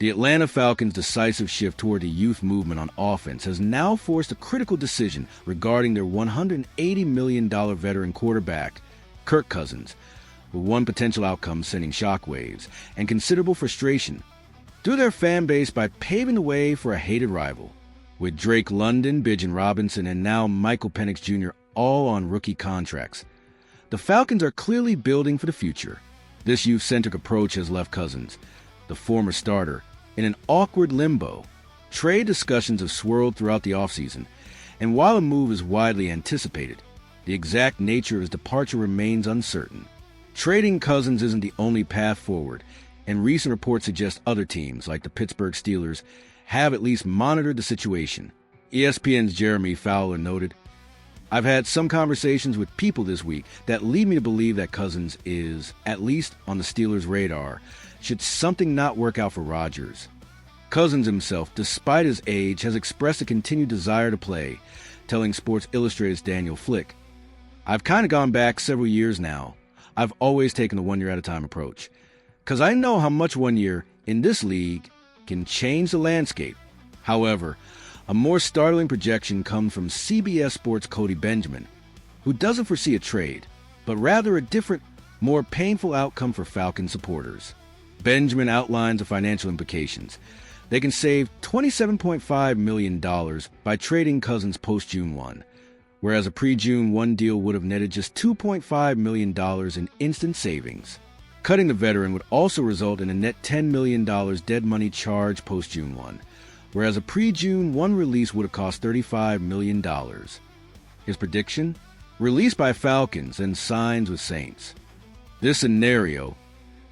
The Atlanta Falcons' decisive shift toward the youth movement on offense has now forced a critical decision regarding their $180 million veteran quarterback, Kirk Cousins, with one potential outcome sending shockwaves and considerable frustration through their fan base by paving the way for a hated rival. With Drake London, Bijan Robinson, and now Michael Penix Jr. all on rookie contracts, the Falcons are clearly building for the future. This youth-centric approach has left Cousins, the former starter, in an awkward limbo. Trade discussions have swirled throughout the offseason, and while a move is widely anticipated, the exact nature of his departure remains uncertain. Trading Cousins isn't the only path forward, and recent reports suggest other teams, like the Pittsburgh Steelers, have at least monitored the situation. ESPN's Jeremy Fowler noted, "I've had some conversations with people this week that lead me to believe that Cousins is, at least on the Steelers' radar, should something not work out for Rodgers." Cousins himself, despite his age, has expressed a continued desire to play, telling Sports Illustrated's Daniel Flick, "I've kind of gone back several years now. I've always taken the one-year-at-a-time approach, because I know how much 1 year in this league can change the landscape." However, a more startling projection comes from CBS Sports' Cody Benjamin, who doesn't foresee a trade, but rather a different, more painful outcome for Falcon supporters. Benjamin outlines the financial implications. They can save $27.5 million by trading Cousins post-June 1, whereas a pre-June 1 deal would have netted just $2.5 million in instant savings. Cutting the veteran would also result in a net $10 million dead money charge post-June 1, whereas a pre-June 1 release would have cost $35 million. His prediction? Released by Falcons and signs with Saints. This scenario,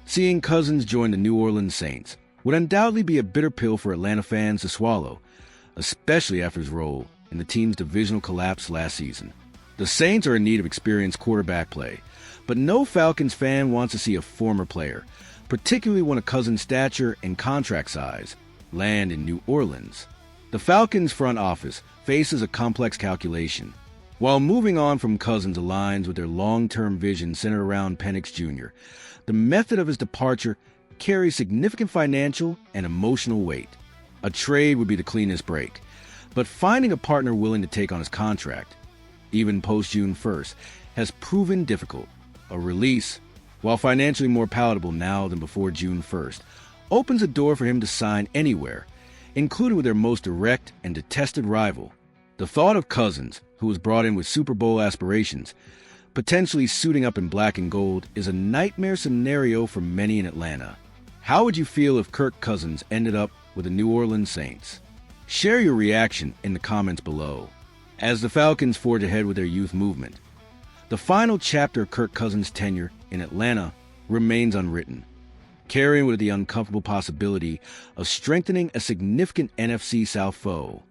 seeing Cousins join the New Orleans Saints, would undoubtedly be a bitter pill for Atlanta fans to swallow, especially after his role in the team's divisional collapse last season. The Saints are in need of experienced quarterback play, but no Falcons fan wants to see a former player, particularly one of Cousins' stature and contract size, land in New Orleans. The Falcons' front office faces a complex calculation. While moving on from Cousins aligns with their long-term vision centered around Penix Jr., the method of his departure carries significant financial and emotional weight. A trade would be the cleanest break, but finding a partner willing to take on his contract, even post-June 1st, has proven difficult. A release, while financially more palatable now than before June 1st, opens a door for him to sign anywhere, including with their most direct and detested rival. The thought of Cousins, who was brought in with Super Bowl aspirations, potentially suiting up in black and gold, is a nightmare scenario for many in Atlanta. How would you feel if Kirk Cousins ended up with the New Orleans Saints? Share your reaction in the comments below. As the Falcons forge ahead with their youth movement, the final chapter of Kirk Cousins' tenure in Atlanta remains unwritten, carrying with it the uncomfortable possibility of strengthening a significant NFC South foe.